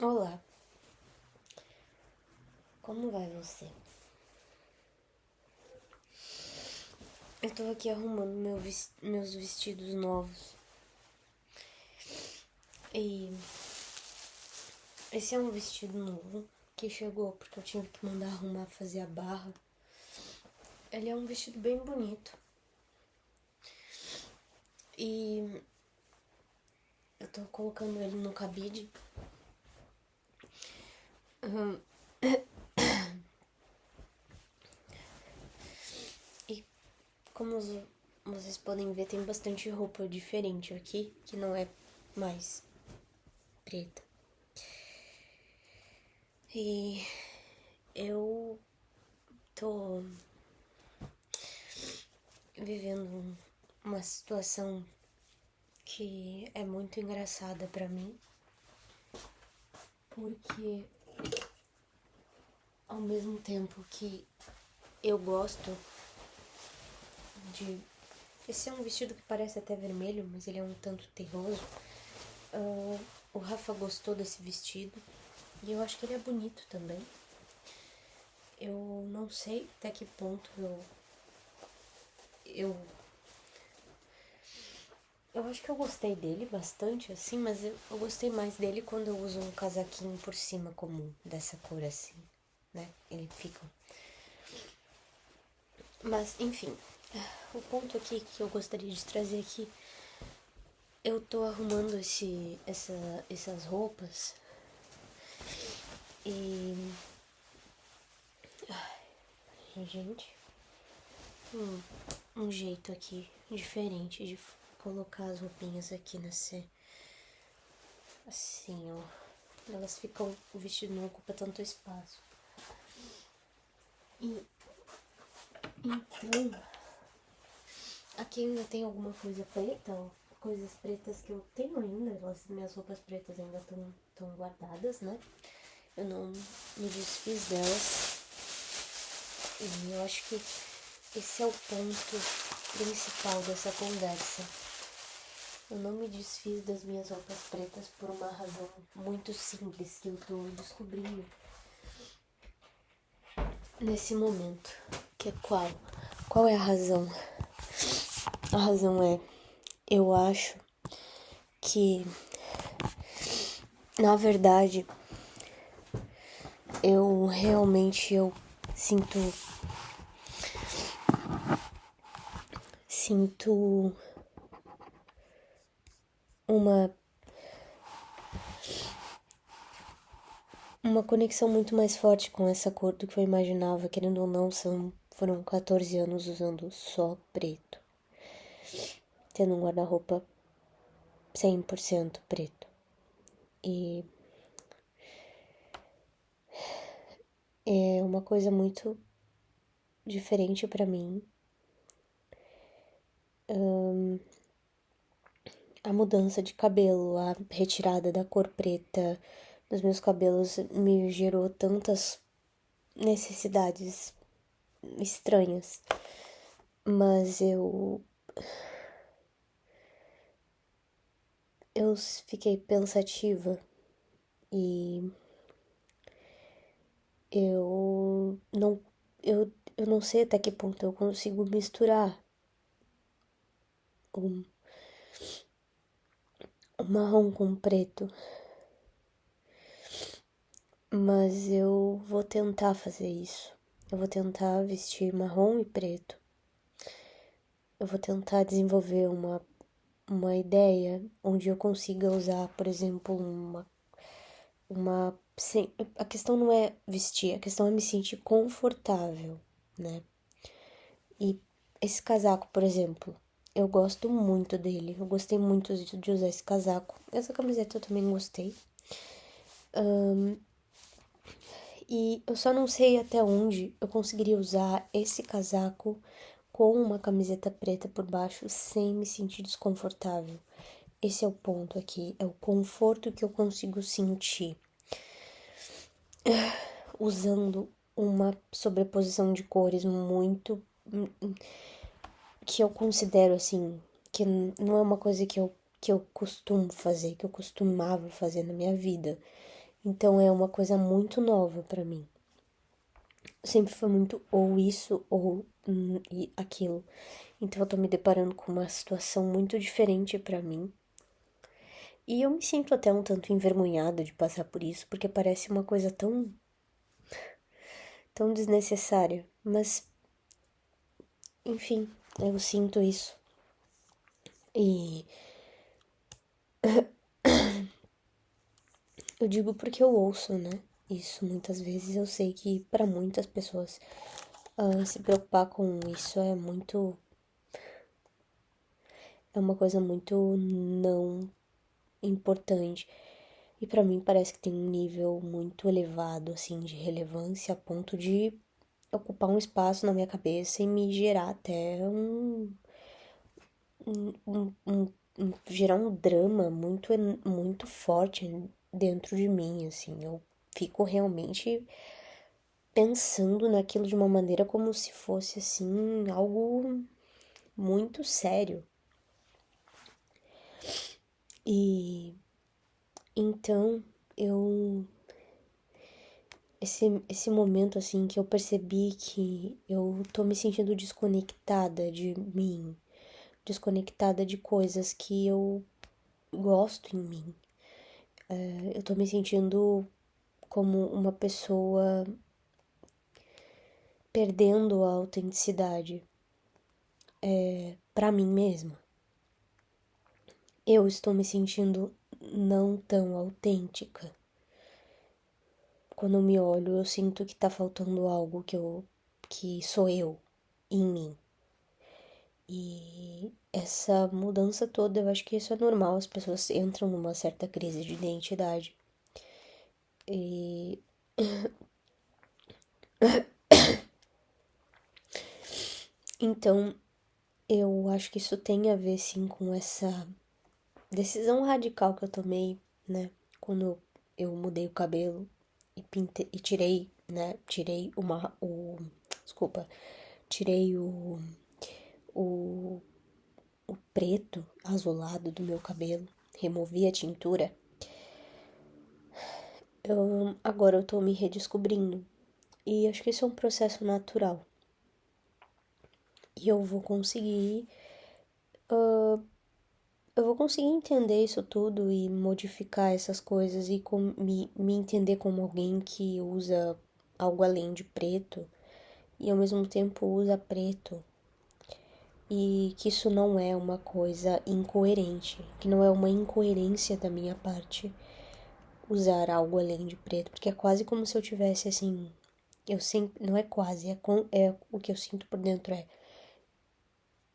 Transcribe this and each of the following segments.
Olá, como vai você? Eu tô aqui arrumando meus vestidos novos. E esse é um vestido novo que chegou porque eu tive que mandar arrumar fazer a barra. Ele é um vestido bem bonito. E eu tô colocando ele no cabide. E como vocês podem ver, tem bastante roupa diferente aqui, que não é mais preta. E eu tô vivendo uma situação que é muito engraçada pra mim, porque ao mesmo tempo que eu gosto de... Esse é um vestido que parece até vermelho, mas ele é um tanto terroso. O Rafa gostou desse vestido e eu acho que ele é bonito também. Eu não sei até que ponto eu acho que eu gostei dele bastante, assim, mas eu gostei mais dele quando eu uso um casaquinho por cima comum, dessa cor assim, né? Ele fica... Mas, enfim, o ponto aqui que eu gostaria de trazer aqui, eu tô arrumando essas roupas e... Ai, gente, um jeito aqui diferente de colocar as roupinhas aqui nesse... Assim, ó. Elas ficam... O vestido não ocupa tanto espaço. E então, aqui ainda tem alguma coisa preta, ó, coisas pretas que eu tenho ainda, minhas roupas pretas ainda estão guardadas, né? Eu não me desfiz delas. E eu acho que esse é o ponto principal dessa conversa. Eu não me desfiz das minhas roupas pretas por uma razão muito simples que eu tô descobrindo nesse momento. Que é qual? Qual é a razão? A razão é, eu acho que, na verdade, eu sinto uma conexão muito mais forte com essa cor do que eu imaginava. Querendo ou não, foram 14 anos usando só preto, tendo um guarda-roupa 100% preto. E é uma coisa muito diferente pra mim. A mudança de cabelo, a retirada da cor preta dos meus cabelos me gerou tantas necessidades estranhas. Mas eu fiquei pensativa e eu não eu não sei até que ponto eu consigo misturar o, o marrom com o preto, mas eu vou tentar fazer isso. Eu vou tentar vestir marrom e preto. Eu vou tentar desenvolver uma ideia onde eu consiga usar, por exemplo, a questão não é vestir, a questão é me sentir confortável, né? E esse casaco, por exemplo, eu gosto muito dele. Eu gostei muito de usar esse casaco. Essa camiseta eu também gostei. E eu só não sei até onde eu conseguiria usar esse casaco com uma camiseta preta por baixo sem me sentir desconfortável. Esse é o ponto aqui, é o conforto que eu consigo sentir usando uma sobreposição de cores muito que eu considero assim, que não é uma coisa que eu costumo fazer, que eu costumava fazer na minha vida. Então é uma coisa muito nova pra mim. Sempre foi muito ou isso ou e aquilo. Então eu tô me deparando com uma situação muito diferente pra mim. E eu me sinto até um tanto envergonhada de passar por isso, porque parece uma coisa tão desnecessária. Mas, enfim, eu sinto isso. E eu digo porque eu ouço, né? Isso muitas vezes eu sei que para muitas pessoas se preocupar com isso é uma coisa muito não importante. E para mim parece que tem um nível muito elevado assim de relevância a ponto de ocupar um espaço na minha cabeça e me gerar até gerar um drama muito forte dentro de mim, assim. Eu fico realmente pensando naquilo de uma maneira como se fosse, assim, algo muito sério. E então eu. Esse momento, assim, que eu percebi que eu tô me sentindo desconectada de mim, desconectada de coisas que eu gosto em mim. Eu tô me sentindo como uma pessoa perdendo a autenticidade para mim mesma. Eu estou me sentindo não tão autêntica. Quando eu me olho, eu sinto que tá faltando algo que sou eu em mim. E essa mudança toda, eu acho que isso é normal, as pessoas entram numa certa crise de identidade. E então, eu acho que isso tem a ver sim com essa decisão radical que eu tomei, né? Quando eu mudei o cabelo e pintei e tirei, né? Tirei desculpa, tirei o, o preto azulado do meu cabelo, removi a tintura. Agora eu tô me redescobrindo e acho que isso é um processo natural e eu vou conseguir entender isso tudo e modificar essas coisas e me entender como alguém que usa algo além de preto e ao mesmo tempo usa preto. E que isso não é uma coisa incoerente, que não é uma incoerência da minha parte usar algo além de preto, porque é quase como se eu tivesse assim. Eu sempre. Não é quase, é o que eu sinto por dentro é.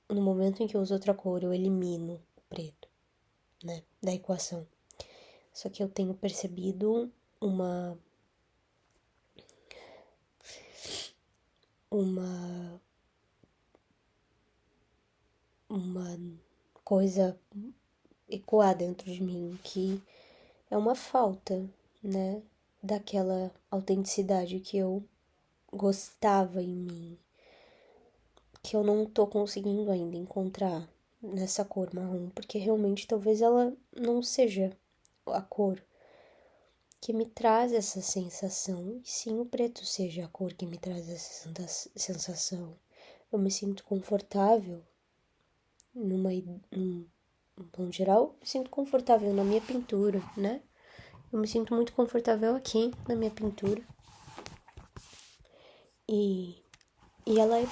No momento em que eu uso outra cor, eu elimino o preto, né, da equação. Só que eu tenho percebido uma uma uma coisa ecoar dentro de mim que é uma falta, né, daquela autenticidade que eu gostava em mim, que eu não tô conseguindo ainda encontrar nessa cor marrom, porque realmente talvez ela não seja a cor que me traz essa sensação, e sim o preto seja a cor que me traz essa sensação. Eu me sinto confortável num plano geral, me sinto confortável na minha pintura, né? Eu me sinto muito confortável aqui na minha pintura. E, e ela é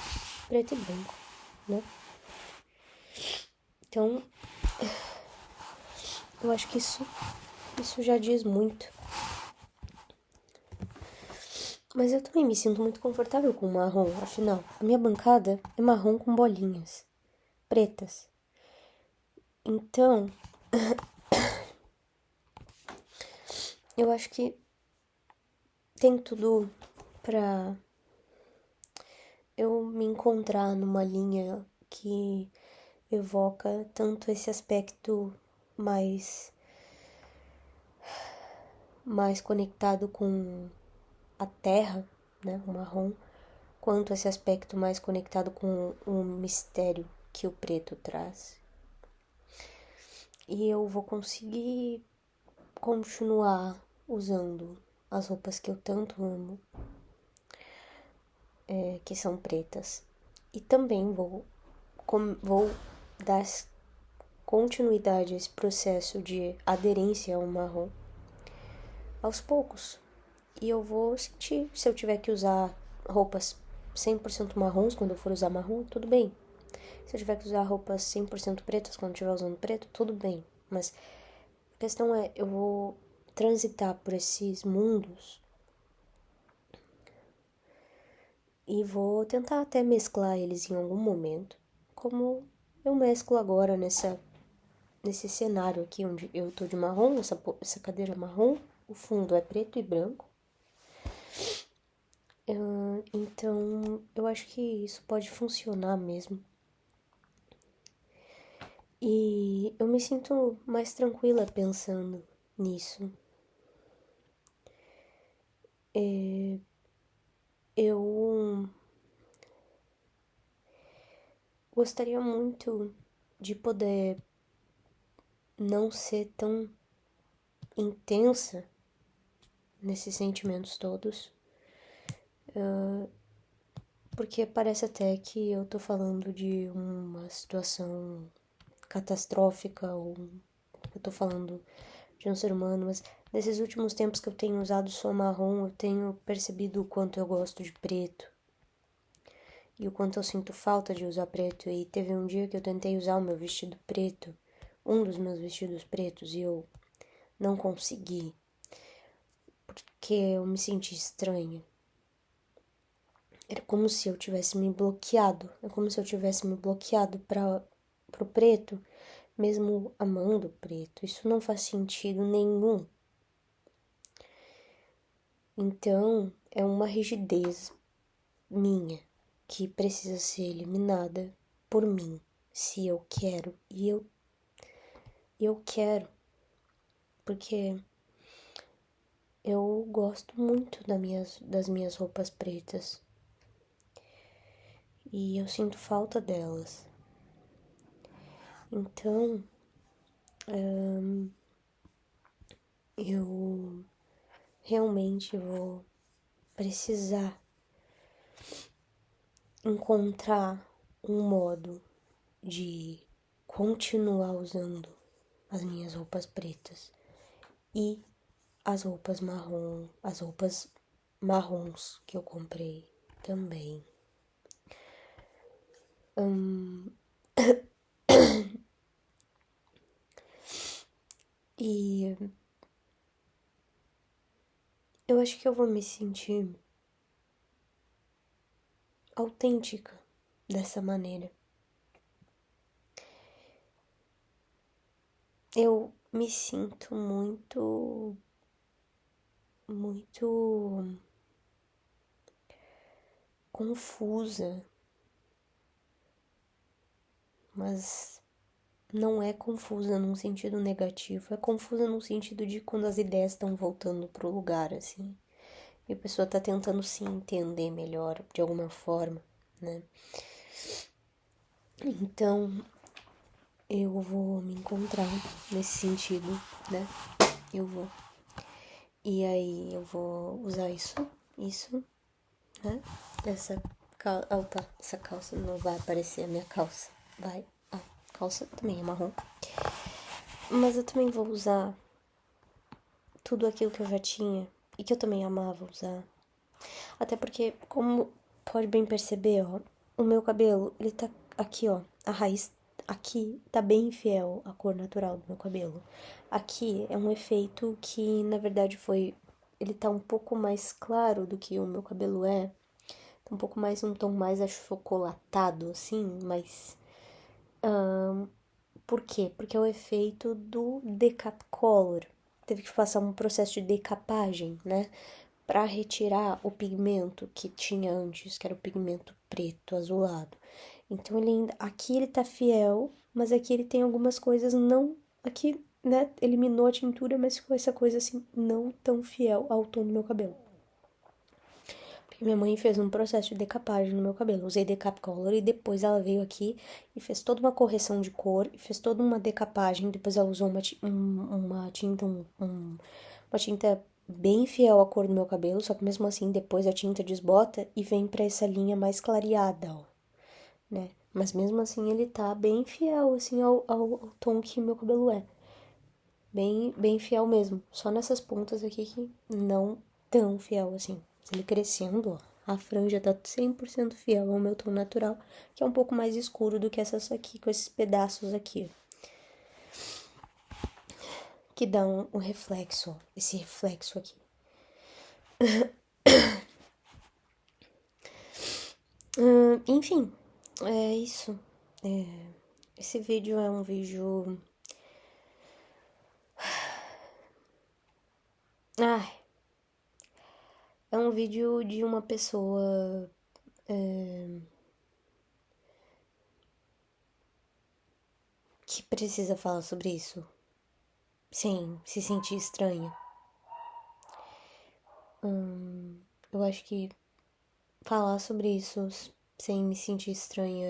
preto e branco, né? Então, eu acho que isso já diz muito. Mas eu também me sinto muito confortável com o marrom, afinal, a minha bancada é marrom com bolinhas pretas. Então, eu acho que tem tudo pra eu me encontrar numa linha que evoca tanto esse aspecto mais mais conectado com a terra, né, o marrom, quanto esse aspecto mais conectado com o mistério que o preto traz. E eu vou conseguir continuar usando as roupas que eu tanto amo, que são pretas. E também vou dar continuidade a esse processo de aderência ao marrom aos poucos. E eu vou sentir, se eu tiver que usar roupas 100% marrons quando eu for usar marrom, tudo bem. Se eu tiver que usar roupas 100% pretas quando eu estiver usando preto, tudo bem. Mas a questão é, eu vou transitar por esses mundos e vou tentar até mesclar eles em algum momento, como eu mesclo agora nesse cenário aqui onde eu tô de marrom, essa cadeira marrom, o fundo é preto e branco. Então, eu acho que isso pode funcionar mesmo. E eu me sinto mais tranquila pensando nisso. Eu gostaria muito de poder não ser tão intensa nesses sentimentos todos, porque parece até que eu tô falando de uma situação catastrófica, ou eu tô falando de um ser humano, mas nesses últimos tempos que eu tenho usado só marrom, eu tenho percebido o quanto eu gosto de preto e o quanto eu sinto falta de usar preto. E teve um dia que eu tentei usar o meu vestido preto, um dos meus vestidos pretos, e eu não consegui, porque eu me senti estranha. Era como se eu tivesse me bloqueado. É como se eu tivesse me bloqueado pro preto, mesmo amando o preto. Isso não faz sentido nenhum. Então, é uma rigidez minha que precisa ser eliminada por mim, se eu quero. E eu quero, porque eu gosto muito das minhas roupas pretas. E eu sinto falta delas. Então, eu realmente vou precisar encontrar um modo de continuar usando as minhas roupas pretas e as roupas marrons que eu comprei também. E eu acho que eu vou me sentir autêntica dessa maneira. Eu me sinto muito confusa, mas não é confusa num sentido negativo, é confusa no sentido de quando as ideias estão voltando pro lugar, assim, e a pessoa tá tentando se entender melhor de alguma forma, né? Então, eu vou me encontrar nesse sentido, né? Eu vou. E aí eu vou usar isso, né? Essa calça não vai aparecer a minha calça. Vai. A calça também é marrom. Mas eu também vou usar tudo aquilo que eu já tinha e que eu também amava usar. Até porque, como pode bem perceber, ó, o meu cabelo, ele tá aqui, ó, a raiz aqui tá bem fiel à cor natural do meu cabelo. Aqui é um efeito que, na verdade, ele tá um pouco mais claro do que o meu cabelo é. Tá um tom mais achocolatado, assim, mas... Por quê? Porque é o efeito do decap color. Teve que passar um processo de decapagem, né? Para retirar o pigmento que tinha antes, que era o pigmento preto, azulado. Então aqui ele tá fiel, mas aqui ele tem algumas coisas não, aqui, né, eliminou a tintura, mas ficou essa coisa assim não tão fiel ao tom do meu cabelo. Porque minha mãe fez um processo de decapagem no meu cabelo. Usei decap color e depois ela veio aqui e fez toda uma correção de cor, e fez toda uma decapagem. Depois ela usou uma tinta bem fiel à cor do meu cabelo, só que mesmo assim depois a tinta desbota e vem pra essa linha mais clareada, ó, né? Mas mesmo assim ele tá bem fiel, assim, ao tom que meu cabelo é. Bem fiel mesmo. Só nessas pontas aqui que não tão fiel assim. Mas ele crescendo, ó, a franja tá 100% fiel ao meu tom natural, que é um pouco mais escuro do que essas aqui, com esses pedaços aqui. Que dá um reflexo, ó, esse reflexo aqui. Enfim, é isso. Esse vídeo é um vídeo. Ai, é um vídeo de uma pessoa. Que precisa falar sobre isso sem se sentir estranha. Eu acho que falar sobre isso sem me sentir estranha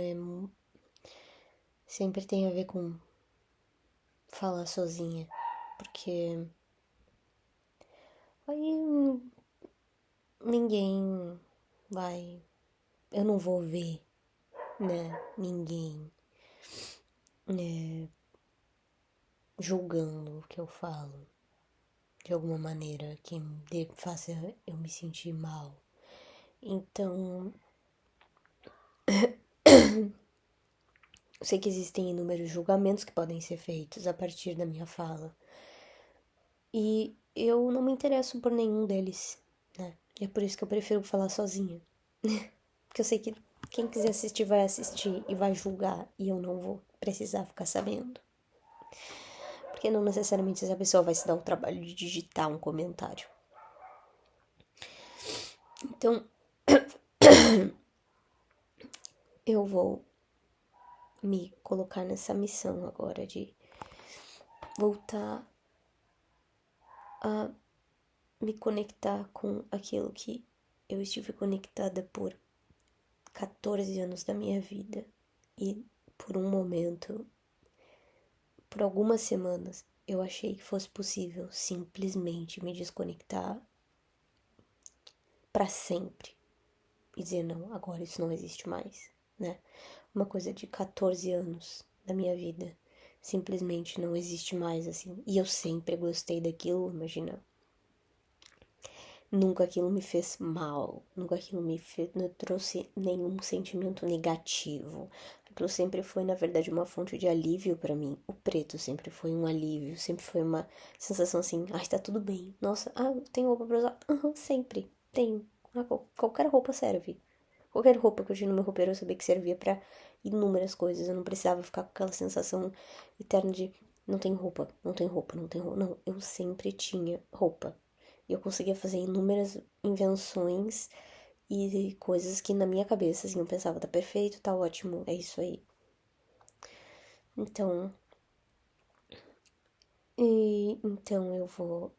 sempre tem a ver com falar sozinha. Porque aí ninguém vai. Eu não vou ver, né? Ninguém julgando o que eu falo de alguma maneira que faça eu me sentir mal. Então, eu sei que existem inúmeros julgamentos que podem ser feitos a partir da minha fala. E eu não me interesso por nenhum deles, né? E é por isso que eu prefiro falar sozinha. Porque eu sei que quem quiser assistir vai assistir e vai julgar e eu não vou precisar ficar sabendo. Porque não necessariamente essa pessoa vai se dar o trabalho de digitar um comentário. Então, eu vou me colocar nessa missão agora de voltar a me conectar com aquilo que eu estive conectada por 14 anos da minha vida. E por um momento, por algumas semanas, eu achei que fosse possível simplesmente me desconectar para sempre e dizer não, agora isso não existe mais, né? Uma coisa de 14 anos da minha vida simplesmente não existe mais assim. E eu sempre gostei daquilo, imagina. Nunca aquilo me fez mal, nunca aquilo não trouxe nenhum sentimento negativo. Aquilo sempre foi, na verdade, uma fonte de alívio pra mim. O preto sempre foi um alívio, sempre foi uma sensação assim, ai, tá tudo bem. Nossa, tem roupa pra usar? Sempre, tenho. Qualquer roupa serve. Qualquer roupa que eu tinha no meu roupeiro eu sabia que servia pra inúmeras coisas. Eu não precisava ficar com aquela sensação eterna de não tem roupa, não tem roupa, não tem roupa. Não, eu sempre tinha roupa. E eu conseguia fazer inúmeras invenções e coisas que na minha cabeça, assim, eu pensava, tá perfeito, tá ótimo, é isso aí. Então, então eu vou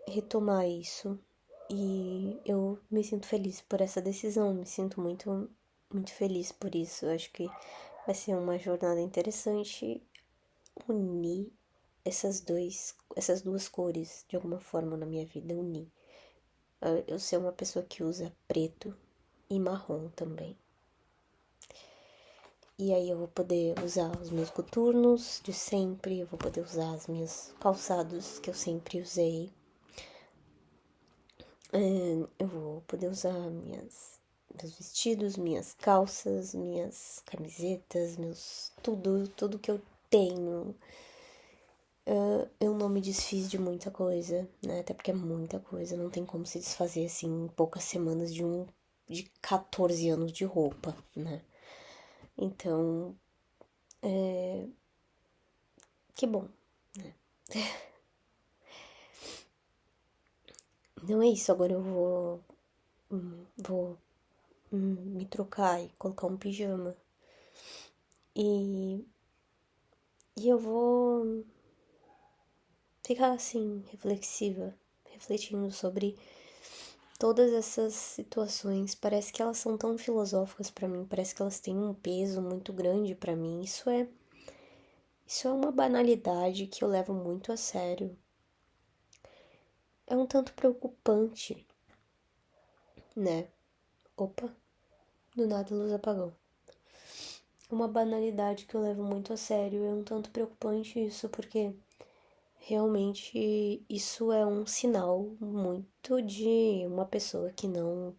retomar isso e eu me sinto feliz por essa decisão, me sinto muito feliz por isso. Eu acho que vai ser uma jornada interessante unir essas duas cores de alguma forma na minha vida, unir. Eu ser uma pessoa que usa preto e marrom também. E aí eu vou poder usar os meus coturnos de sempre, eu vou poder usar os meus calçados que eu sempre usei. Eu vou poder usar meus vestidos, minhas calças, minhas camisetas, tudo que eu tenho. Eu não me desfiz de muita coisa, né? Até porque é muita coisa, não tem como se desfazer assim em poucas semanas de 14 anos de roupa, né? Então, que bom, né? Então é isso, agora eu vou me trocar e colocar um pijama. E, e eu vou ficar assim, reflexiva, refletindo sobre todas essas situações. Parece que elas são tão filosóficas pra mim, parece que elas têm um peso muito grande pra mim. Isso é Isso é uma banalidade que eu levo muito a sério. É um tanto preocupante, né? Opa, do nada a luz apagou. Uma banalidade que eu levo muito a sério. É um tanto preocupante isso, porque realmente isso é um sinal muito de uma pessoa que não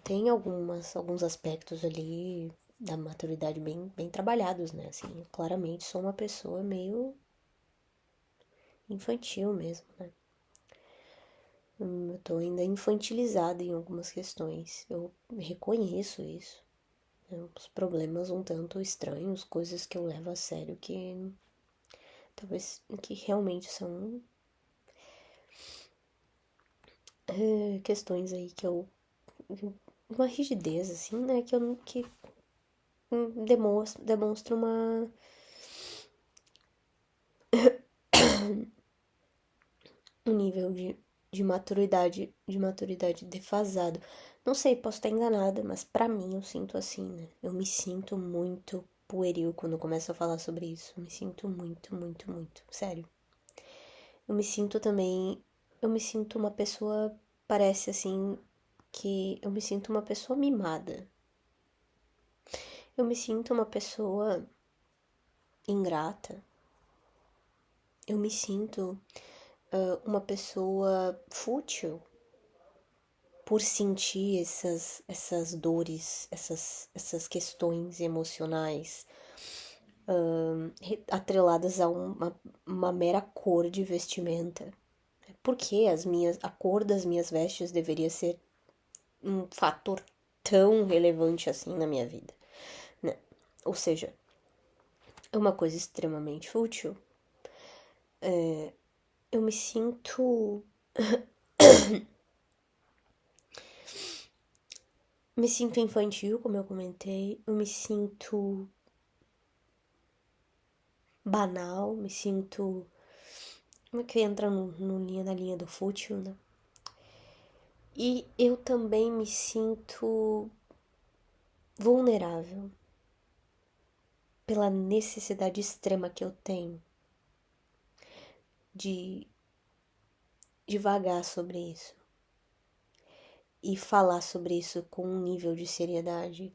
tem alguns aspectos ali da maturidade bem trabalhados, né? Assim, eu claramente sou uma pessoa meio infantil mesmo, né? Eu tô ainda infantilizada em algumas questões. Eu reconheço isso. Né? Os problemas um tanto estranhos, coisas que eu levo a sério que talvez que realmente são questões aí que eu uma rigidez assim, né, que demonstra um nível de maturidade defasado. Não sei, posso estar enganada, mas pra mim eu sinto assim, né? Eu me sinto muito pueril quando eu começo a falar sobre isso. Eu me sinto muito, sério. Eu me sinto também, eu me sinto uma pessoa, parece assim, que eu me sinto uma pessoa mimada. Eu me sinto uma pessoa ingrata. Eu me sinto uma pessoa fútil por sentir essas dores, essas questões emocionais atreladas a uma mera cor de vestimenta. Por que a cor das minhas vestes deveria ser um fator tão relevante assim na minha vida, né? Ou seja, é uma coisa extremamente fútil. Eu me sinto. Me sinto infantil, como eu comentei. Eu me sinto banal, me sinto. Como é que entra na linha do fútil, né? E eu também me sinto vulnerável pela necessidade extrema que eu tenho de devagar sobre isso e falar sobre isso com um nível de seriedade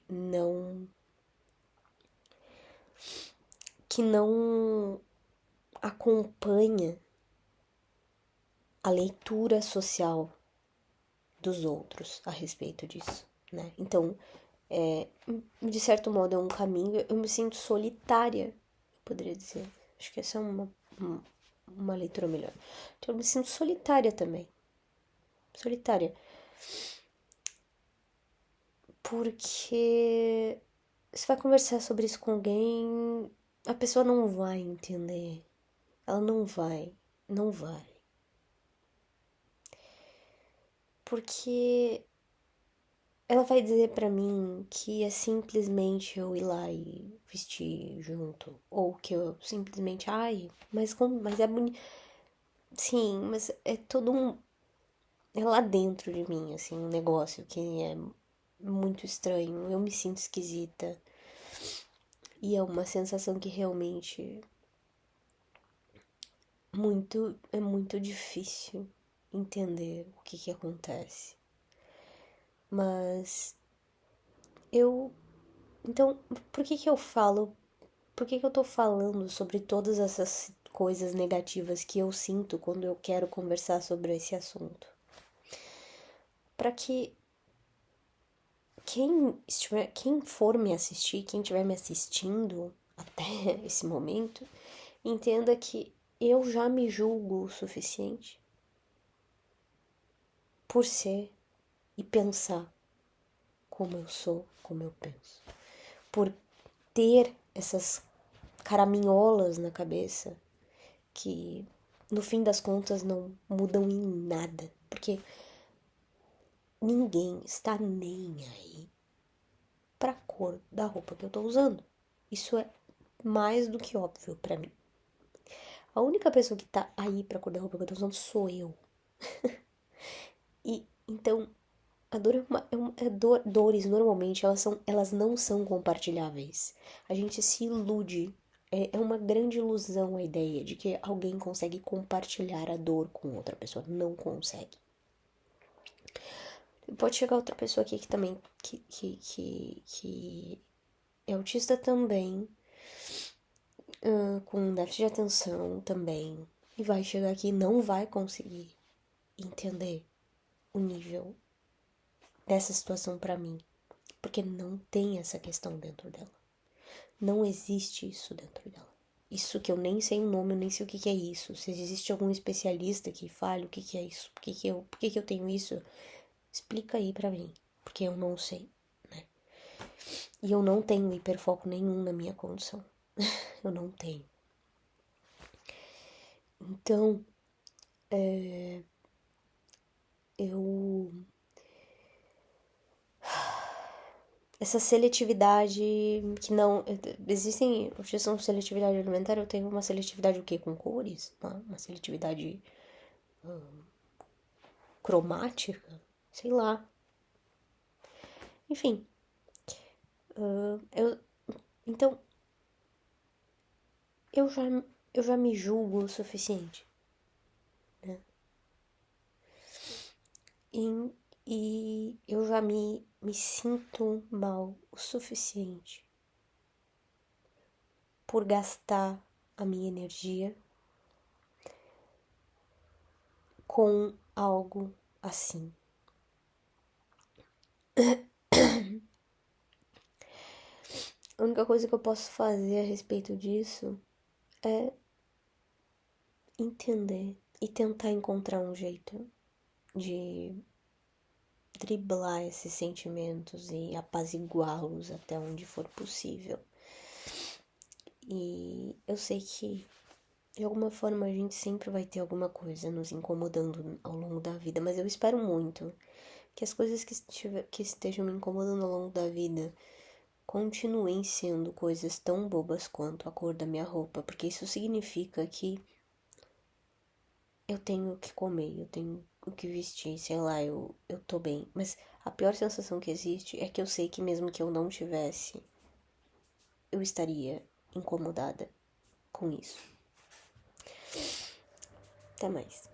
não que não acompanha a leitura social dos outros a respeito disso, né? Então, de certo modo é um caminho, eu me sinto solitária, eu poderia dizer. Acho que essa é uma leitura melhor. Então, eu me sinto solitária também. Solitária. Porque você vai conversar sobre isso com alguém, a pessoa não vai entender. Ela não vai. Não vai. Porque ela vai dizer pra mim que é simplesmente eu ir lá e vestir junto. Ou que eu simplesmente, ai, mas é bonito. Sim, mas é todo um. É lá dentro de mim, assim, um negócio que é muito estranho. Eu me sinto esquisita. E é uma sensação que realmente é muito difícil entender o que acontece. Mas eu. Então, por que eu falo? Por que eu tô falando sobre todas essas coisas negativas que eu sinto quando eu quero conversar sobre esse assunto? Para que quem for me assistir, quem estiver me assistindo até esse momento, entenda que eu já me julgo o suficiente por ser e pensar como eu sou, como eu penso. Por ter essas caraminholas na cabeça que no fim das contas não mudam em nada, porque ninguém está nem aí pra cor da roupa que eu tô usando. Isso é mais do que óbvio pra mim. A única pessoa que tá aí pra cor da roupa que eu tô usando sou eu. E então A dor dores normalmente elas não são compartilháveis. A gente se ilude. É uma grande ilusão a ideia de que alguém consegue compartilhar a dor com outra pessoa. Não consegue. Pode chegar outra pessoa aqui que também que é autista também, com déficit de atenção também, e vai chegar aqui e não vai conseguir entender o nível dessa situação pra mim, porque não tem essa questão dentro dela. Não existe isso dentro dela. Isso que eu nem sei o nome, eu nem sei o que que é isso. Se existe algum especialista que fale o que que é isso, por que que eu tenho isso, explica aí pra mim, porque eu não sei, né? E eu não tenho hiperfoco nenhum na minha condição. Eu não tenho. Então, eu. Essa seletividade que não. Existem objeção de seletividade alimentar, eu tenho uma seletividade o quê? Com cores? Uma seletividade cromática? Sei lá. Enfim. Eu, então, eu já, eu já me julgo o suficiente, né? E eu já me sinto mal o suficiente por gastar a minha energia com algo assim. A única coisa que eu posso fazer a respeito disso é entender e tentar encontrar um jeito de driblar esses sentimentos e apaziguá-los até onde for possível. E eu sei que de alguma forma a gente sempre vai ter alguma coisa nos incomodando ao longo da vida, mas eu espero muito que as coisas que estejam me incomodando ao longo da vida continuem sendo coisas tão bobas quanto a cor da minha roupa, porque isso significa que eu tenho o que comer, eu tenho o que vestir, sei lá, eu tô bem. Mas a pior sensação que existe é que eu sei que mesmo que eu não tivesse, eu estaria incomodada com isso. Até mais.